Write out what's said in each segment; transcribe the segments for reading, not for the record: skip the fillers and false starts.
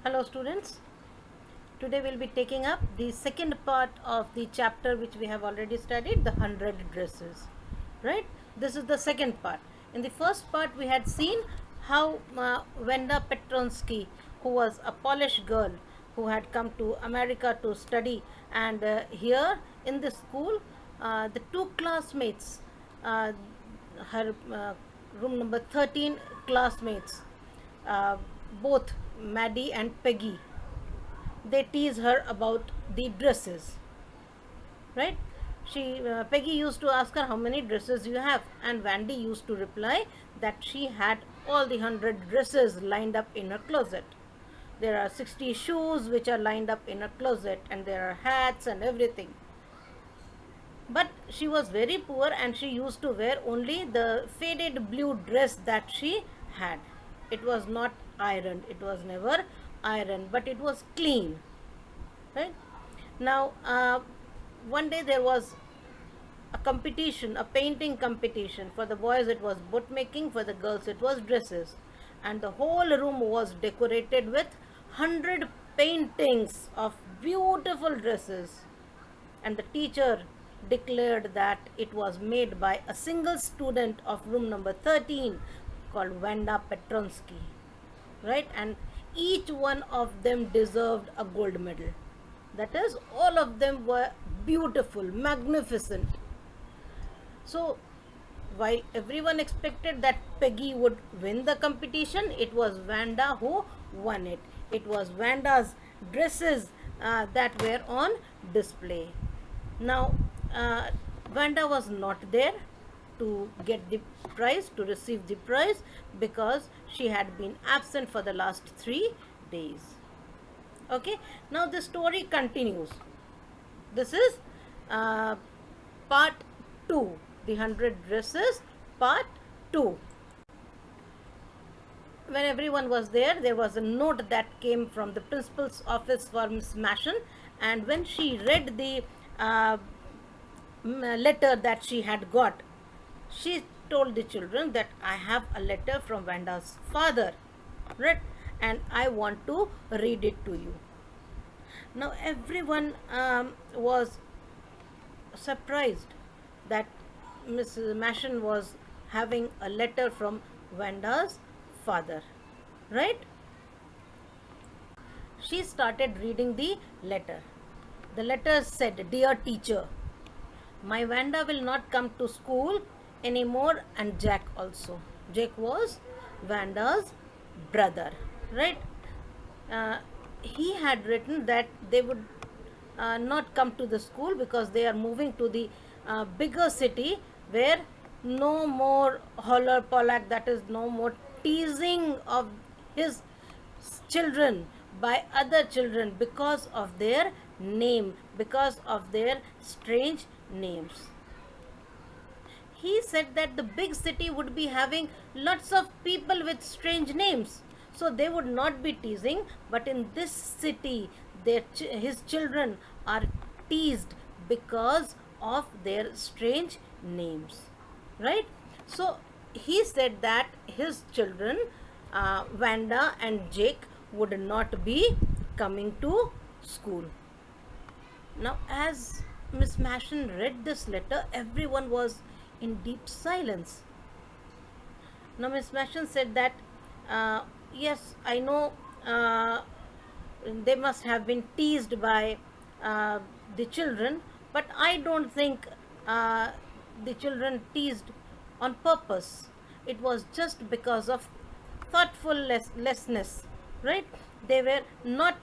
Hello students, today we'll be taking up the second part of the chapter which we have already studied, the 100 dresses. Right? This is the second part. In the first part we had seen how Wenda Petronsky, who was a Polish girl who had come to America to study, and here in the school the two classmates, uh, her room number 13 classmates, uh, both Maddie and Peggy, they tease her about the dresses, right? Peggy used to ask her how many dresses you have, and Vandy used to reply that she had all the 100 dresses lined up in her closet. There are 60 shoes which are lined up in her closet, and there are hats and everything. But she was very poor and she used to wear only the faded blue dress that she had. It was not ironed, it was never ironed, but it was clean. Right? Now, one day there was a competition, a painting competition. For the boys, it was boot making, for the girls, it was dresses. And the whole room was decorated with 100 paintings of beautiful dresses. And the teacher declared that it was made by a single student of room number 13 called Wanda Petronsky, right? And each one of them deserved a gold medal. That is, all of them were beautiful, magnificent. So while everyone expected that Peggy would win the competition, it was Wanda who won it. It was Wanda's dresses that were on display. Now, Wanda was not there to get the prize, to receive the prize, because she had been absent for the last 3 days. Okay, now the story continues. This is part 2, the 100 dresses, part 2. When everyone was there was a note that came from the principal's office for Miss Mashan, and when she read the letter that she had got, she told the children that I have a letter from Vanda's father, right? And I want to read it to you. Now everyone was surprised that Mrs. Mashan was having a letter from Vanda's father, right? She started reading the letter. The letter said, "Dear teacher, my Vanda will not come to school anymore, and Jack also." Jack was Vanda's brother, right? He had written that they would not come to the school because they are moving to the bigger city where no more holler pollack, that is, no more teasing of his children by other children because of their name, because of their strange names. He said that the big city would be having lots of people with strange names, so they would not be teasing, but in this city his children are teased because of their strange names, right? So he said that his children, Vanda and Jake, would not be coming to school. Now, as Miss Mashan read this letter, everyone was in deep silence. Now, Miss Mashan said that, yes, I know they must have been teased by the children, but I don't think the children teased on purpose. It was just because of thoughtfulness, right? They were not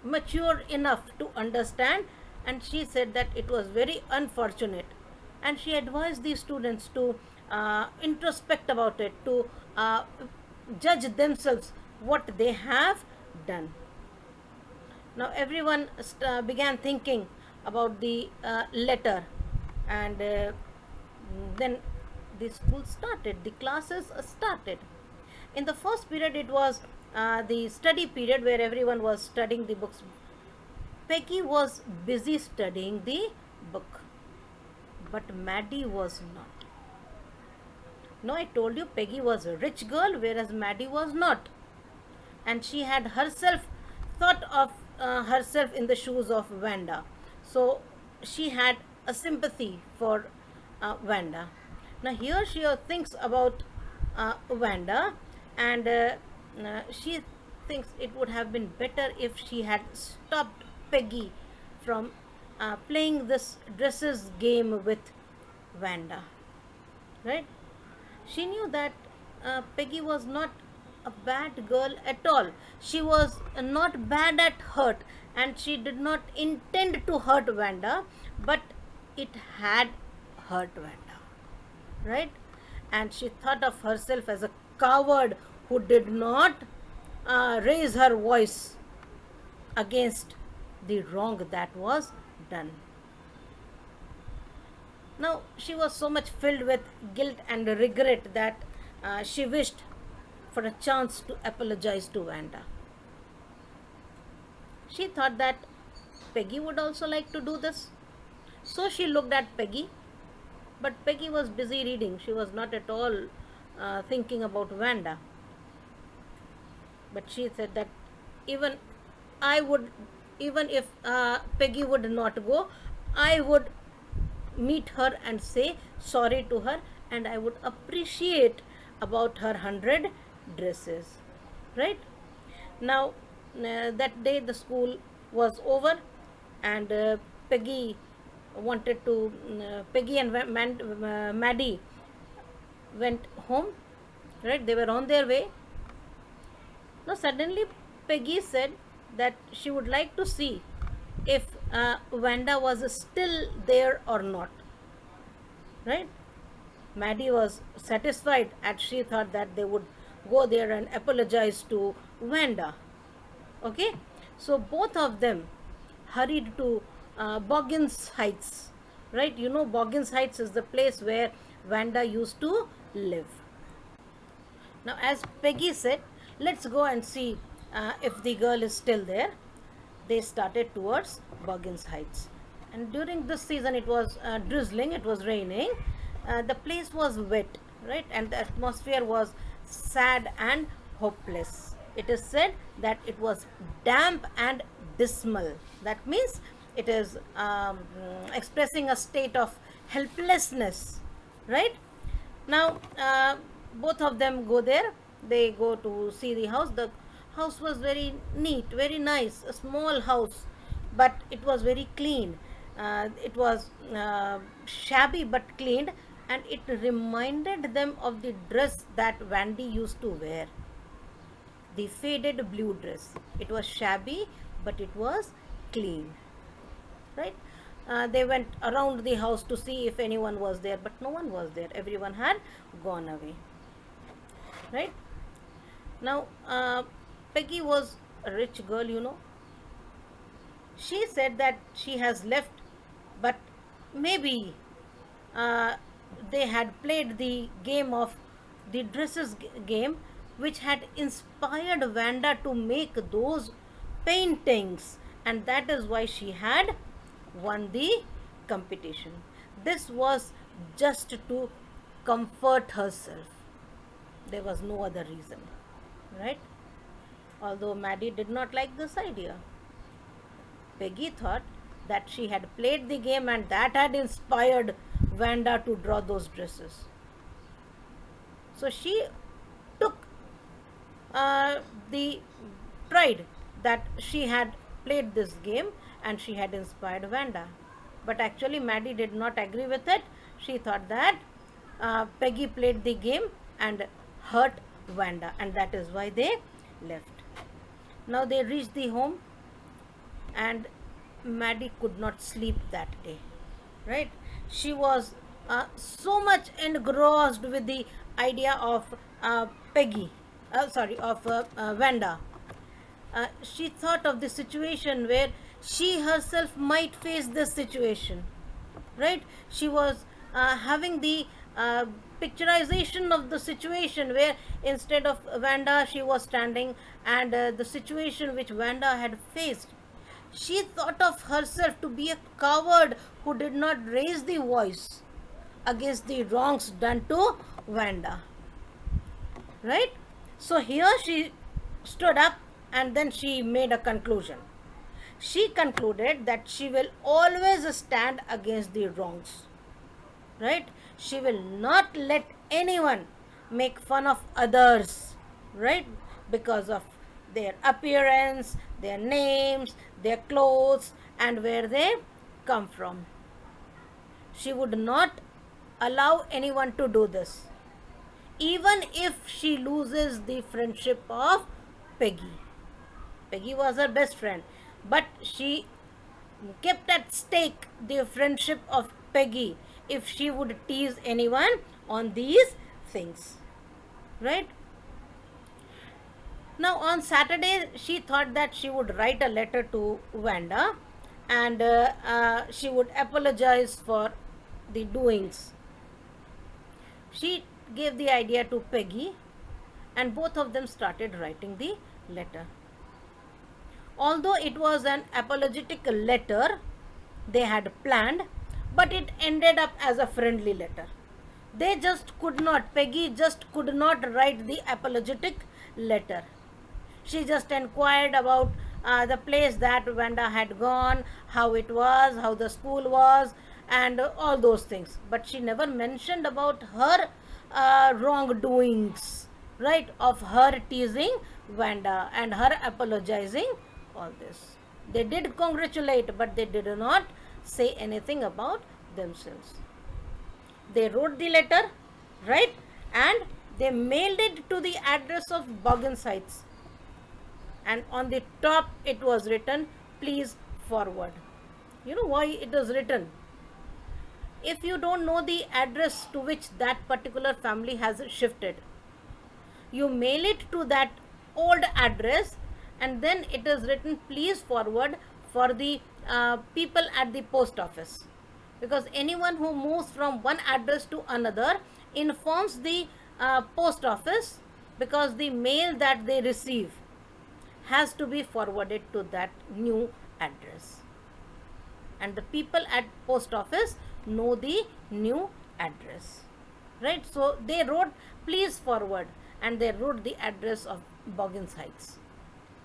mature enough to understand, and she said that it was very unfortunate, and she advised the students to introspect about it, to judge themselves what they have done. Now everyone began thinking about the letter, and then the school started, the classes started. In the first period, it was the study period where everyone was studying the books. Peggy was busy studying the book, but Maddie was not. No, I told you Peggy was a rich girl, whereas Maddie was not. and she had herself thought of herself in the shoes of Vanda. So she had a sympathy for Vanda. Now here she thinks about Vanda, and she thinks it would have been better if she had stopped Peggy from playing this dresses game with Vanda. Right? She knew that Peggy was not a bad girl at all. She was not bad at hurt, and she did not intend to hurt Vanda, but it had hurt Vanda, right? And she thought of herself as a coward who did not raise her voice against the wrong that was done. Now, she was so much filled with guilt and regret that she wished for a chance to apologize to Vanda. She thought that Peggy would also like to do this. So she looked at Peggy, but Peggy was busy reading. She was not at all thinking about Vanda. But she said that even I would, even if Peggy would not go, I would meet her and say sorry to her, and I would appreciate about her 100 dresses. Right? Now, that day the school was over, and Peggy wanted to, Peggy and Maddie went home. Right? They were on their way. Now, suddenly Peggy said that she would like to see if Vanda was still there or not. Right? Maddie was satisfied, and she thought that they would go there and apologize to Vanda. Okay? So both of them hurried to Boggins Heights. Right? You know, Boggins Heights is the place where Vanda used to live. Now, as Peggy said, let's go and see if the girl is still there. They started towards Boggins Heights. And during this season, it was drizzling, it was raining. The place was wet, right? And the atmosphere was sad and hopeless. It is said that it was damp and dismal. That means it is expressing a state of helplessness, right? Now, both of them go there. They go to see the house. The house was very neat, very nice, a small house, but it was very clean. It was shabby but cleaned, and it reminded them of the dress that Vandy used to wear, the faded blue dress. It was shabby, but it was clean. Right? They went around the house to see if anyone was there, but no one was there. Everyone had gone away. Right? Now, Peggy was a rich girl, you know. She said that she has left, but maybe they had played the game of the dresses game, which had inspired Vanda to make those paintings, and that is why she had won the competition. This was just to comfort herself. There was no other reason, right? Although Maddie did not like this idea. Peggy thought that she had played the game and that had inspired Vanda to draw those dresses. So she took the pride that she had played this game and she had inspired Vanda. But actually, Maddie did not agree with it. She thought that Peggy played the game and hurt Vanda, and that is why they left. Now they reached the home, and Maddie could not sleep that day. Right? She was so much engrossed with the idea of Vanda. She thought of the situation where she herself might face this situation. Right? She was having the picturization of the situation where instead of Vanda she was standing, and the situation which Vanda had faced. She thought of herself to be a coward who did not raise the voice against the wrongs done to Vanda. Right? So here she stood up and then she made a conclusion. She concluded that she will always stand against the wrongs, right? She will not let anyone make fun of others, right? Because of their appearance, their names, their clothes, and where they come from. She would not allow anyone to do this, even if she loses the friendship of Peggy. Peggy was her best friend, but she kept at stake the friendship of Peggy if she would tease anyone on these things, right? Now, on Saturday, she thought that she would write a letter to Wanda and she would apologize for the doings. She gave the idea to Peggy, and both of them started writing the letter. Although it was an apologetic letter they had planned, but it ended up as a friendly letter. They just could not, Peggy just could not write the apologetic letter. She just inquired about the place that Wanda had gone, how it was, how the school was, and all those things. But she never mentioned about her wrongdoings, right, of her teasing Wanda and her apologizing all this. They did congratulate, but they did not say anything about themselves. They wrote the letter, right, and they mailed it to the address of Boggins Heights. And on the top it was written, please forward. You know why it was written? If you don't know the address to which that particular family has shifted, you mail it to that old address, and then it is written please forward for the people at the post office, because anyone who moves from one address to another informs the post office, because the mail that they receive has to be forwarded to that new address, and the people at post office know the new address, right? So they wrote please forward, and they wrote the address of Boggins Heights,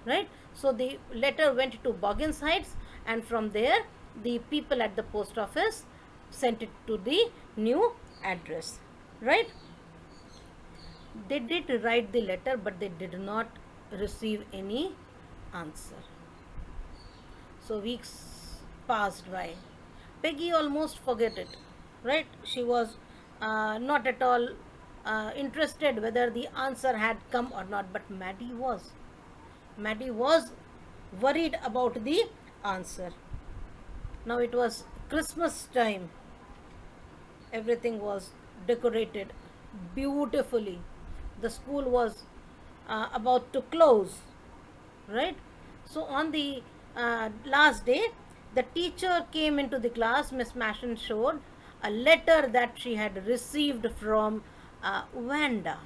right? So the letter went to Boggins Heights, and from there the people at the post office sent it to the new address, right? They did write the letter, but they did not receive any answer. So weeks passed by. Peggy almost forget it, right? She was not at all interested whether the answer had come or not, but Maddie was. Maddie was worried about the answer. Now it was Christmas time. Everything was decorated beautifully. The school was about to close, right? So on the last day, the teacher came into the class. Miss Mashin showed a letter that she had received from Wanda,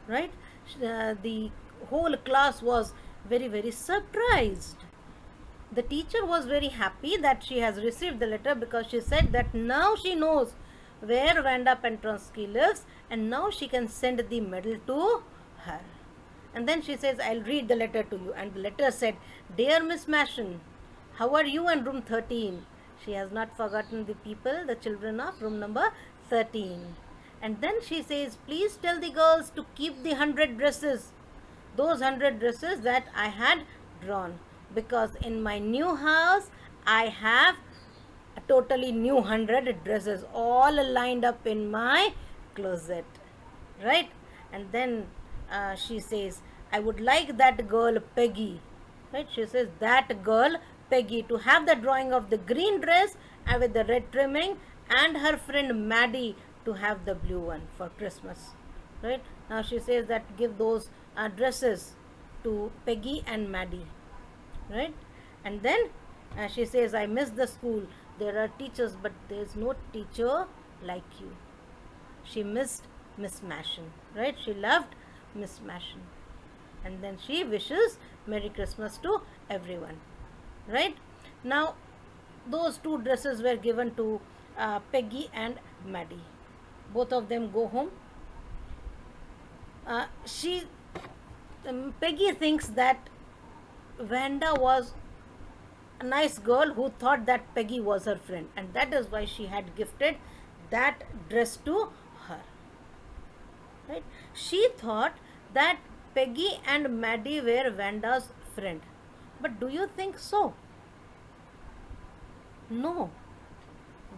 right? The whole class was very surprised. The teacher was very happy that she has received the letter, because she said that now she knows where Wanda Pentronsky lives, and now she can send the medal to her. And then she says, I'll read the letter to you. And the letter said, Dear Miss Mashin, how are you in room 13? She has not forgotten the people, the children of room number 13. And then she says, please tell the girls to keep the 100 dresses, those 100 dresses that I had drawn, because in my new house I have a totally new 100 dresses all lined up in my closet, right? And then she says, I would like that girl Peggy, right? She says that girl Peggy to have the drawing of the green dress and with the red trimming, and her friend Maddie to have the blue one for Christmas, right? Now she says that give those dresses to Peggy and Maddie, right? And then she says, I miss the school. There are teachers, but there is no teacher like you. She missed Miss Mashin, right? She loved Miss Mashin. And then she wishes Merry Christmas to everyone, right? Now those two dresses were given to Peggy and Maddie. Both of them go home. She Peggy thinks that Vanda was a nice girl who thought that Peggy was her friend, and that is why she had gifted that dress to her. Right? She thought that Peggy and Maddie were Vanda's friend. But do you think so? No.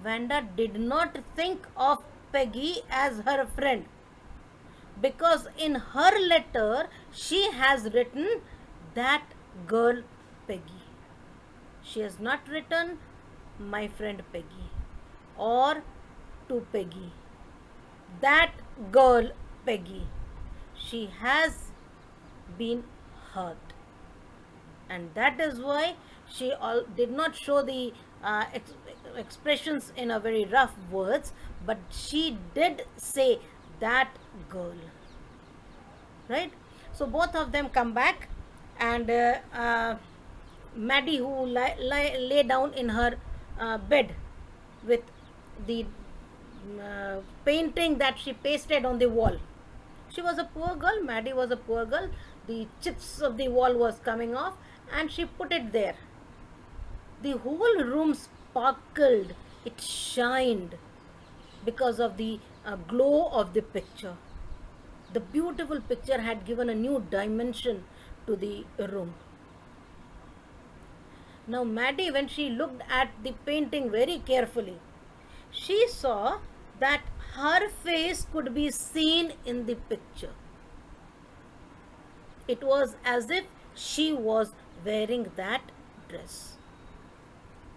Vanda did not think of Peggy as her friend, because in her letter she has written that girl Peggy. She has not written my friend Peggy or to Peggy. That girl Peggy. She has been hurt, and that is why she did not show the expressions in a very rough words, but she did say that girl. Right? So both of them come back, and Maddie, who lay down in her bed with the painting that she pasted on the wall. She was a poor girl. Maddie was a poor girl. The chips of the wall was coming off, and she put it there. The whole room sparkled. It shined because of the glow of the picture. The beautiful picture had given a new dimension to the room. Now, Maddie, when she looked at the painting very carefully, she saw that her face could be seen in the picture. It was as if she was wearing that dress.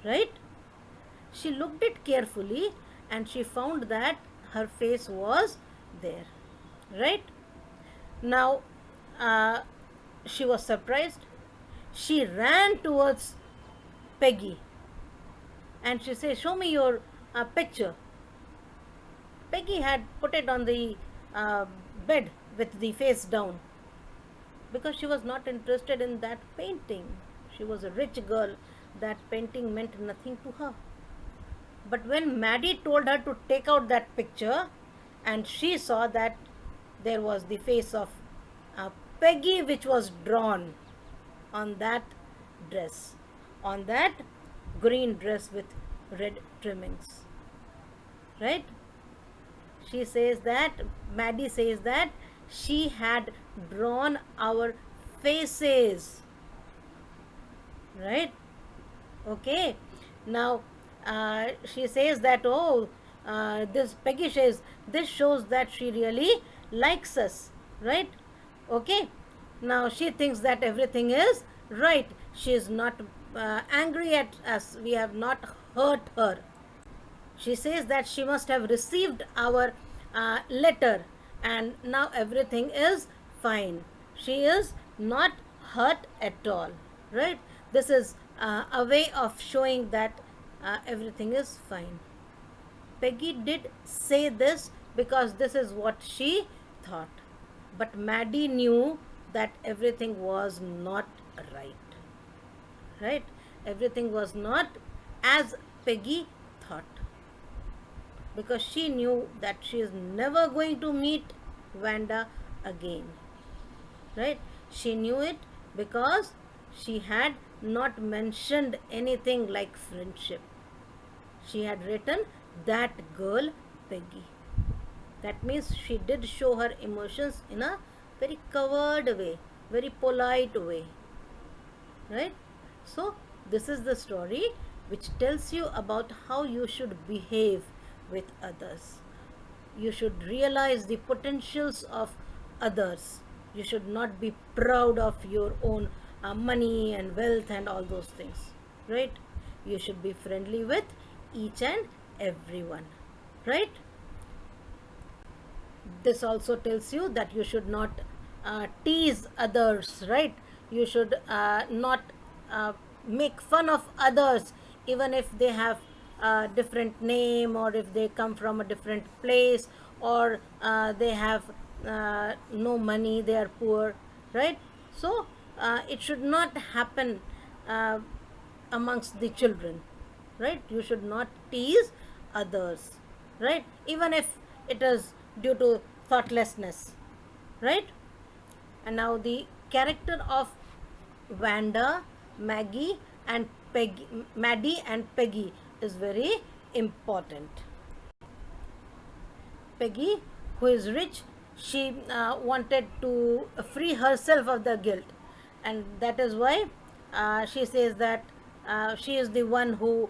Right? She looked it carefully and she found that her face was there. Right? Now, she was surprised. She ran towards Peggy and she said, "Show me your picture." Peggy had put it on the bed with the face down because she was not interested in that painting. She was a rich girl. That painting meant nothing to her. But when Maddie told her to take out that picture, and she saw that there was the face of Peggy which was drawn on that dress, on that green dress with red trimmings. Right? She says that, Maddie says that she had drawn our faces. Right? Okay. Now, she says that, oh, this Peggy says, this shows that she really likes us. Right? Okay. Now, she thinks that everything is right. She is not angry at us. We have not hurt her. She says that she must have received our letter and now everything is fine. She is not hurt at all. Right? This is a way of showing that everything is fine. Peggy did say this because this is what she thought. But Maddie knew that everything was not right. Right? Everything was not as Peggy thought. Because she knew that she is never going to meet Vanda again. Right? She knew it because she had not mentioned anything like friendship. She had written that girl Peggy. That means she did show her emotions in a very covered way, very polite way. Right? So, this is the story which tells you about how you should behave with others. You should realize the potentials of others. You should not be proud of your own money and wealth and all those things. Right? You should be friendly with each and everyone. Right? This also tells you that you should not tease others. Right? You should not make fun of others even if they have a different name or if they come from a different place or they have no money, they are poor. Right? So it should not happen amongst the children. Right? You should not tease others. Right? Even if it is due to thoughtlessness. Right? And now the character of Wanda, Maggie, and Peggy, Maddie and Peggy is very important. Peggy, who is rich, she wanted to free herself of the guilt, and that is why she says that she is the one who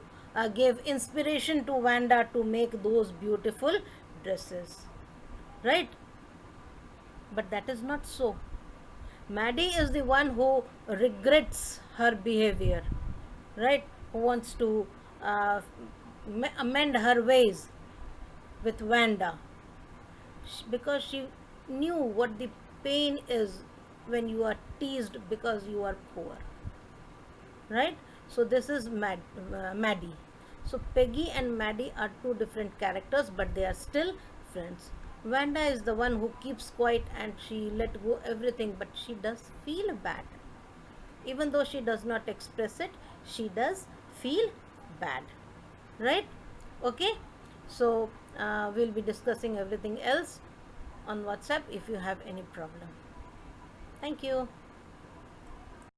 gave inspiration to Wanda to make those beautiful dresses, right? But that is not so. Maddie is the one who regrets her behavior, right? Who wants to amend her ways with Wanda, because she knew what the pain is when you are teased because you are poor, right? So this is Maddie. So Peggy and Maddie are two different characters, but they are still friends. Wanda is the one who keeps quiet and she let go everything, but she does feel bad. Even though she does not express it, she does feel bad, right? Okay, so we'll be discussing everything else on WhatsApp if you have any problem. Thank you.